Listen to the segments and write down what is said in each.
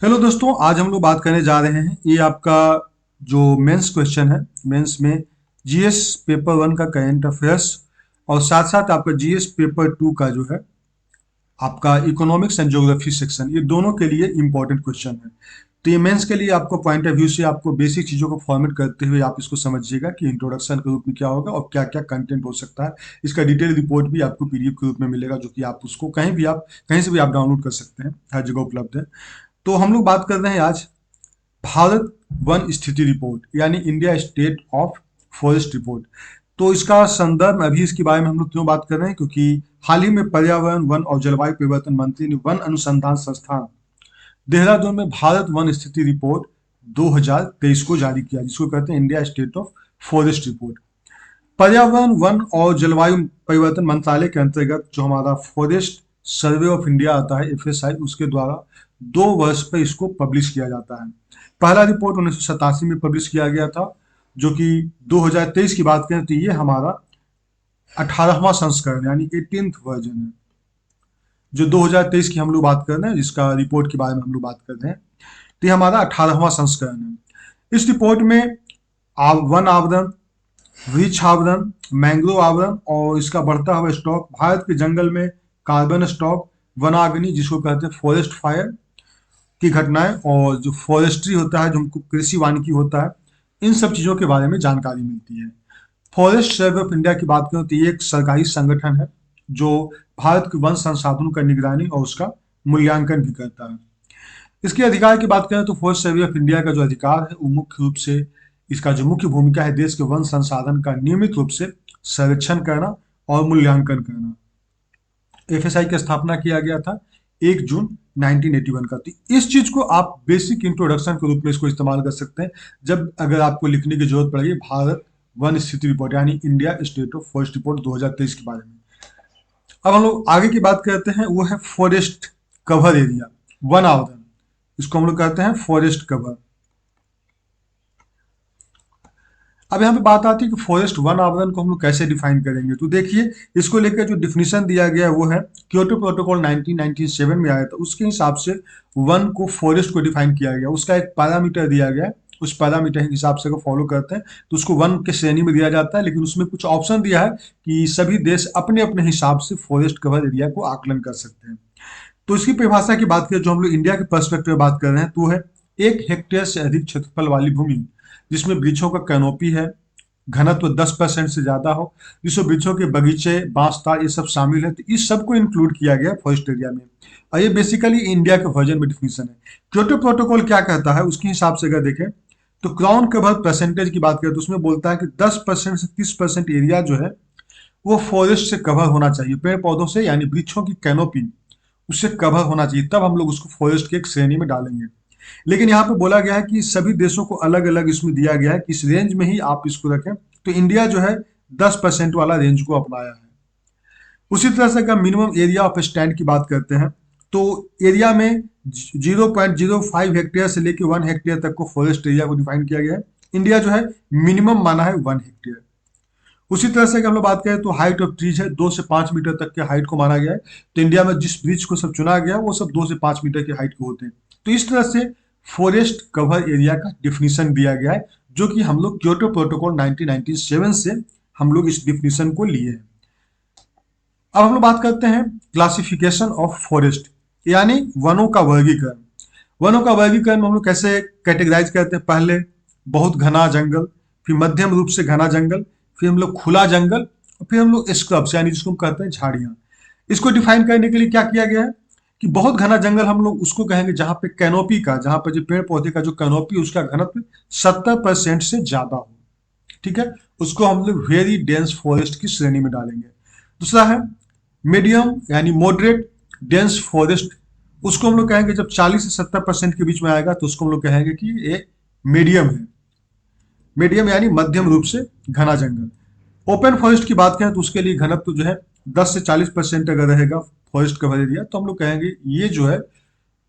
Hello दोस्तों, आज हम लोग बात करने जा रहे हैं। ये आपका जो मेंस क्वेश्चन है, मेंस में जीएस पेपर वन का करंट अफेयर्स और साथ साथ आपका जीएस पेपर टू का जो है आपका इकोनॉमिक्स एंड ज्योग्राफी सेक्शन, ये दोनों के लिए इंपॉर्टेंट क्वेश्चन है। तो ये मेंस के लिए आपको पॉइंट ऑफ व्यू से आपको बेसिक चीज़ों को फॉर्मेट करते हुए आप इसको समझिएगा कि इंट्रोडक्शन के रूप में क्या होगा और क्या क्या कंटेंट हो सकता है। इसका डिटेल रिपोर्ट भी आपको पीडीएफ के रूप में मिलेगा, जो कि आप उसको कहीं से भी आप डाउनलोड कर सकते हैं, हर जगह उपलब्ध है। तो हम लोग बात कर रहे हैं आज भारत वन स्थिति रिपोर्ट, यानी India state of forest report. तो इसका संदर्भ अभी इसके बारे में हम लोग क्यों बात कर रहे हैं, क्योंकि हाल ही में पर्यावरण वन और जलवायु परिवर्तन मंत्री ने वन अनुसंधान संस्थान देहरादून में भारत वन स्थिति रिपोर्ट 2023 को जारी किया, जिसको कहते हैं India state of forest report. पर्यावरण वन और जलवायु परिवर्तन मंत्रालय के अंतर्गत जो हमारा फॉरेस्ट सर्वे ऑफ इंडिया आता है, एफएसआई, उसके द्वारा 2 वर्ष पर इसको पब्लिश किया जाता है। पहला रिपोर्ट 1987 में पब्लिश किया गया था, जो कि 2023 की बात करें तो ये हमारा 18वां संस्करण यानी 18th वर्जन है। जो 2023 की हम लोग बात कर रहे हैं, जिसका रिपोर्ट के बारे में हम लोग बात कर रहे हैं, तो ये हमारा 18वां संस्करण है। इस रिपोर्ट में वन आवरण, वृक्ष आवरण, मैंग्रोव आवरण और इसका बढ़ता हुआ स्टॉक, भारत के जंगल में कार्बन स्टॉक, वनाग्नि जिसको कहते हैं फॉरेस्ट फायर की घटनाएं, और जो फॉरेस्ट्री होता है, जो हमको कृषि वानिकी होता है, इन सब चीज़ों के बारे में जानकारी मिलती है। फॉरेस्ट सर्वे ऑफ इंडिया की बात करें तो ये एक सरकारी संगठन है जो भारत के वन संसाधनों का निगरानी और उसका मूल्यांकन भी करता है। इसके अधिकार की बात करें तो फॉरेस्ट सर्वे ऑफ इंडिया का जो अधिकार है वो मुख्य रूप से, इसका जो मुख्य भूमिका है, देश के वन संसाधन का नियमित रूप से संरक्षण करना और मूल्यांकन करना। एफएसआई की स्थापना किया गया था 1 जून 1981 का। तो इस चीज को आप बेसिक इंट्रोडक्शन के रूप में इसको इस्तेमाल कर सकते हैं जब अगर आपको लिखने की जरूरत पड़ेगी भारत वन स्थिति रिपोर्ट यानी India state of forest report 2023 के बारे में। अब हम लोग आगे की बात करते हैं, वो है फॉरेस्ट कवर एरिया, वन आवरण, इसको हम लोग कहते हैं फॉरेस्ट कवर। अब यहाँ पे बात आती है कि फॉरेस्ट वन आवरण को हम लोग कैसे डिफाइन करेंगे। तो देखिए, इसको लेकर जो डिफिनीशन दिया गया है वो है क्योटो प्रोटोकॉल 1997 में आया था, उसके हिसाब से वन को, फॉरेस्ट को डिफाइन किया गया। उसका एक पैरामीटर दिया गया है, उस पैरामीटर के हिसाब से अगर फॉलो करते हैं तो उसको वन के श्रेणी में दिया जाता है। लेकिन उसमें कुछ ऑप्शन दिया है कि सभी देश अपने अपने हिसाब से फॉरेस्ट कवर एरिया को आकलन कर सकते हैं। तो इसकी परिभाषा की बात करें, जो हम लोग इंडिया के पर्सपेक्टिव में बात कर रहे हैं, तो है 1 हेक्टेयर से अधिक क्षेत्रफल वाली भूमि जिसमें वृक्षों का कैनोपी है, घनत्व 10% से ज्यादा हो, जिसमें वृक्षों के बगीचे, बांस, तार, ये सब शामिल है। तो इस सब को इंक्लूड किया गया फॉरेस्ट एरिया में। और ये बेसिकली इंडिया के वर्जन में डिफिनीशन है। क्योटो प्रोटोकॉल क्या कहता है उसके हिसाब से अगर देखें तो क्राउन कवर परसेंटेज की बात करें तो उसमें बोलता है कि 10% से 30% एरिया जो है वो फॉरेस्ट से कवर होना चाहिए, पेड़ पौधों से, यानी वृक्षों की कैनोपी उससे कवर होना चाहिए, तब हम लोग उसको फॉरेस्ट की एक श्रेणी में डालेंगे। लेकिन यहाँ पे बोला गया है कि सभी देशों को अलग अलग इसमें दिया गया है कि इस रेंज में ही आप इसको रखें। तो इंडिया जो है 10% वाला रेंज को अपनाया है। उसी तरह से अगर मिनिमम एरिया ऑफ स्टैंड की बात करते हैं तो एरिया में 0.05 हेक्टेयर से लेकर 1 हेक्टेयर तक को फॉरेस्ट एरिया को डिफाइन किया गया है। इंडिया जो है मिनिमम माना है 1 हेक्टेयर। उसी तरह से अगर हम लोग बात करें तो हाइट ऑफ ट्रीज है 2 से 5 मीटर तक के हाइट को माना गया है। तो इंडिया में जिस ब्रिज को सब चुना गया वो सब 2 से 5 मीटर की हाइट के होते हैं। तो इस तरह से फॉरेस्ट कवर एरिया का डिफिनीशन दिया गया है, जो कि हम लोग क्योटो प्रोटोकॉल 1997 से हम लोग इस डिफिनीशन को लिए हैं। अब हम लोग बात करते हैं क्लासिफिकेशन ऑफ फॉरेस्ट, यानी वनों का वर्गीकरण। वनों का वर्गीकरण हम लोग कैसे कैटेगराइज करते हैं, पहले बहुत घना जंगल, फिर मध्यम रूप से घना जंगल, फिर हम लोग खुला जंगल, और फिर हम लोग स्क्रब्स यानी जिसको हम कहते हैं झाड़ियाँ। इसको डिफाइन करने के लिए क्या किया गया है कि बहुत घना जंगल हम लोग उसको कहेंगे जहाँ पे कैनोपी का, जहाँ पे जो पेड़ पौधे का जो कैनोपी उसका घनत्व 70% से ज्यादा हो, ठीक है, उसको हम लोग वेरी डेंस फॉरेस्ट की श्रेणी में डालेंगे। दूसरा है मीडियम यानी मॉडरेट डेंस फॉरेस्ट, उसको हम लोग कहेंगे जब 40 से 70% के बीच में आएगा तो उसको हम लोग कहेंगे कि ये मीडियम है। मीडियम यानी मध्यम रूप से घना जंगल। ओपन फॉरेस्ट की बात करें तो उसके लिए घनत्व जो है 10 से 40% अगर रहेगा फॉरेस्ट कवर एरिया, तो हम लोग कहेंगे ये जो है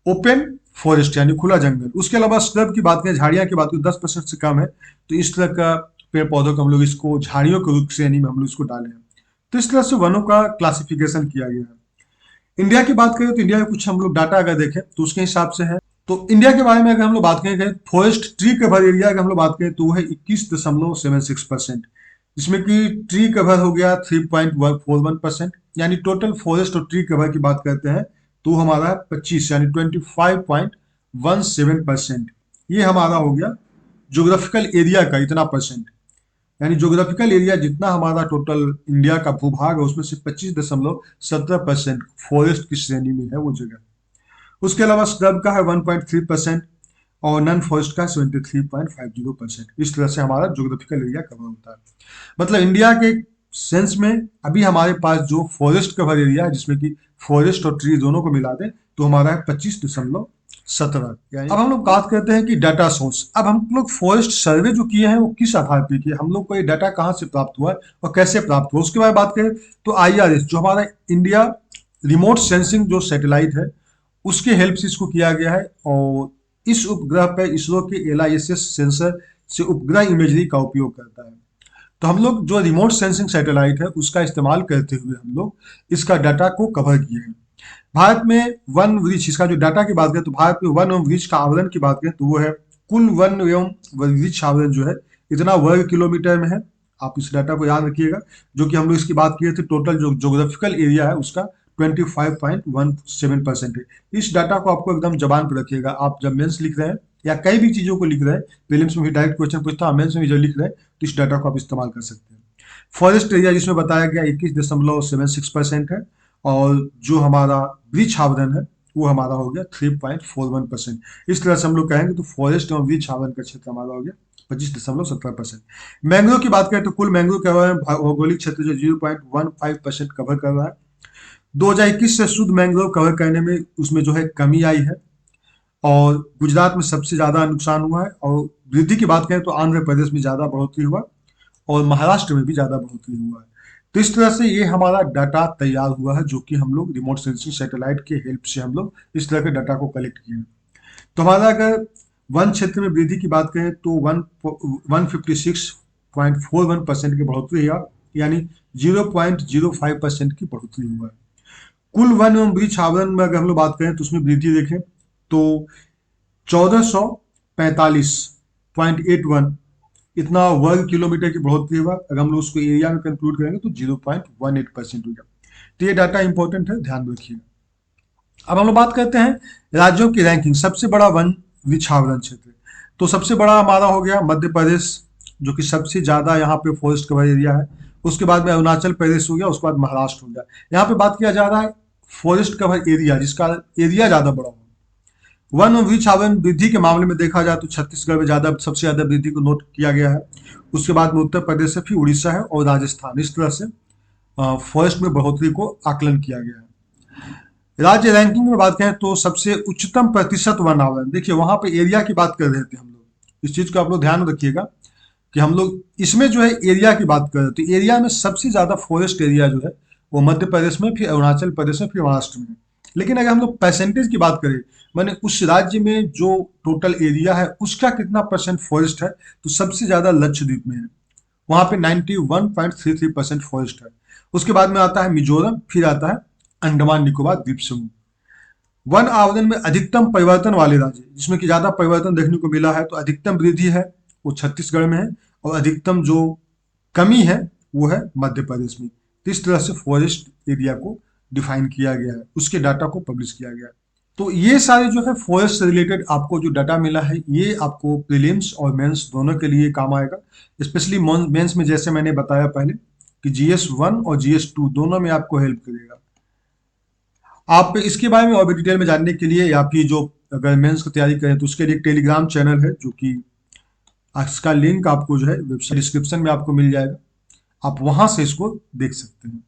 ओपन फॉरेस्ट यानी खुला जंगल। उसके अलावा स्क्रब की बात करें, झाड़ियाँ की बात करें, 10% से कम है, तो इस तरह का पेड़ पौधों को हम लोग इसको झाड़ियों के रूप श्रेणी में हम लोग इसको डाले हैं। तो इस तरह से वनों का क्लासिफिकेशन किया गया है। इंडिया की बात करें तो इंडिया में कुछ हम लोग डाटा अगर देखें तो उसके हिसाब से है, तो इंडिया के बारे में अगर हम लोग बात करें, फॉरेस्ट ट्री कवर एरिया अगर हम लोग बात करें तो वो है 21.76%, जिसमें कि ट्री कवर हो गया 3.41%, यानी टोटल फॉरेस्ट और ट्री कवर की बात करते हैं तो हमारा 25 यानी 25.17%, ये हमारा हो गया ज्योग्राफिकल एरिया का इतना परसेंट। यानी ज्योग्राफिकल एरिया जितना हमारा टोटल इंडिया का भूभाग है उसमें से 25.17% फॉरेस्ट की श्रेणी में है वो जगह। उसके अलावा स्क्रब का है 1.3% और नॉन फॉरेस्ट का 73.50%। इस तरह से हमारा ज्योग्राफिकल एरिया कवर होता है। मतलब इंडिया के सेंस में अभी हमारे पास जो फॉरेस्ट कवर एरिया है, जिसमें कि फॉरेस्ट और ट्री दोनों को मिला दें तो हमारा है 25.17। यानी अब हम लोग बात करते हैं कि डाटा सोर्स। अब हम लोग फॉरेस्ट सर्वे जो किए हैं वो किस आधार पे किए, हम लोग को ये डाटा कहाँ से प्राप्त हुआ है और कैसे प्राप्त हुआ, उसके बारे में बात करें तो IRS जो हमारा इंडिया रिमोट सेंसिंग जो सैटेलाइट है उसके हेल्प से इसको किया गया है। और इस उपग्रह पर इसरो के LISS सेंसर से उपग्रह इमेजरी का उपयोग करता है। तो हम लोग जो रिमोट सेंसिंग सैटेलाइट है उसका इस्तेमाल करते हुए हम लोग इसका डाटा को कवर किए हैं। भारत में वन वृक्ष, इसका जो डाटा की बात करें तो भारत में वन एवं वृक्ष का आवरण की बात करें तो वो है कुल वन एवं वृक्ष आवरण जो है इतना वर्ग किलोमीटर में है। आप इस डाटा को याद रखिएगा। जो कि हम लोग इसकी बात किए थे टोटल जो जोग्राफिकल एरिया है उसका 25.17% है। इस डाटा को आपको एकदम जबान पर रखिएगा। आप जब मेंस लिख रहे हैं या कई भी चीज़ों को लिख रहे हैं, प्रीलिम्स में भी डायरेक्ट क्वेश्चन पूछता है, मेंस में भी जब लिख रहे हैं तो इस डाटा को आप इस्तेमाल कर सकते हैं। फॉरेस्ट एरिया जिसमें बताया गया 21.76% है और जो हमारा वृक्ष आवरण है वो हमारा हो गया 3.41%। इस तरह से हम लोग कहेंगे तो फॉरेस्ट एवं वृक्ष आवरण का क्षेत्र हमारा हो गया 25.17%। मैंग्रोव की बात करें तो कुल मैंग्रोव का भौगोलिक क्षेत्र जो 0.15% कवर कर रहा है। 2021 से शुद्ध मैंग्रोव कवर करने में उसमें जो है कमी आई है और गुजरात में सबसे ज़्यादा नुकसान हुआ है। और वृद्धि की बात करें तो आंध्र प्रदेश में ज़्यादा बढ़ोतरी हुआ और महाराष्ट्र में भी ज़्यादा बढ़ोतरी हुआ है। तो इस तरह से ये हमारा डाटा तैयार हुआ है जो कि हम लोग रिमोट सेंसिंग सैटेलाइट के हेल्प से हम लोग इस तरह के डाटा को कलेक्ट किए हैं। तो हमारा अगर वन क्षेत्र में वृद्धि की बात करें तो 156.41% की बढ़ोतरी है, यानी 0.05% की बढ़ोतरी हुआ है। कुल वन एवं वृक्ष आवरण में अगर हम लोग बात करें तो उसमें वृद्धि देखें तो 1445.81 इतना वर्ग किलोमीटर की बढ़ोतरी हुआ। अगर हम लोग उसको एरिया में कंक्लूड करेंगे तो 0.18% हो गया। तो ये डाटा इंपॉर्टेंट है, ध्यान रखिएगा। अब हम लोग बात करते हैं राज्यों की रैंकिंग। सबसे बड़ा वन वृक्षावरण क्षेत्र, तो सबसे बड़ा हमारा हो गया मध्य प्रदेश जो कि सबसे ज्यादा यहाँ पे फॉरेस्ट कवर एरिया है। उसके बाद में अरुणाचल प्रदेश हो गया, उसके बाद महाराष्ट्र हो गया। यहाँ पे बात किया जा रहा है फॉरेस्ट कवर एरिया जिसका एरिया ज्यादा बड़ा हो। वन और वृक्ष आवरण वृद्धि के मामले में देखा जाए तो छत्तीसगढ़ में ज्यादा सबसे ज्यादा वृद्धि को नोट किया गया है। उसके बाद में उत्तर प्रदेश है, फिर उड़ीसा है और राजस्थान। इस तरह से फॉरेस्ट में बढ़ोतरी को आकलन किया गया है। राज्य रैंकिंग में बात करें तो सबसे उच्चतम प्रतिशत वन आवरण, देखिए वहां पे एरिया की बात कर रहे थे हम लोग। इस चीज को आप लोग ध्यान रखिएगा कि हम लोग इसमें जो है एरिया की बात कर रहे थे। एरिया में सबसे ज्यादा फॉरेस्ट एरिया जो है वो मध्य प्रदेश में, फिर अरुणाचल प्रदेश में, फिर महाराष्ट्र में। लेकिन अगर हम लोग परसेंटेज की बात करें, माने उस राज्य में जो टोटल एरिया है उसका कितना परसेंट फॉरेस्ट है, तो सबसे ज्यादा लक्षद्वीप में है। वहां पे 91.33% फॉरेस्ट है। उसके बाद में आता है मिजोरम, फिर आता है अंडमान निकोबार द्वीप समूह। वन आवरण में अधिकतम परिवर्तन वाले राज्य जिसमें कि ज्यादा परिवर्तन देखने को मिला है तो अधिकतम वृद्धि है वो छत्तीसगढ़ में है और अधिकतम जो कमी है वो है मध्य प्रदेश में। तो इस तरह से फॉरेस्ट एरिया को डिफाइन किया गया है, उसके डाटा को पब्लिश किया गया है। तो ये सारे जो है फॉरेस्ट से रिलेटेड आपको जो डाटा मिला है ये आपको प्रीलिम्स और मेंस दोनों के लिए काम आएगा। स्पेशली मेंस में जैसे मैंने बताया पहले कि GS1 और GS2 दोनों में आपको हेल्प करेगा। आप इसके बारे में और भी डिटेल में जानने के लिए या फिर जो अगर मेंस की तैयारी करें तो उसके लिए एक टेलीग्राम चैनल है जो कि इसका लिंक आपको जो है वेबसाइट डिस्क्रिप्शन में आपको मिल जाएगा। आप वहां से इसको देख सकते हैं।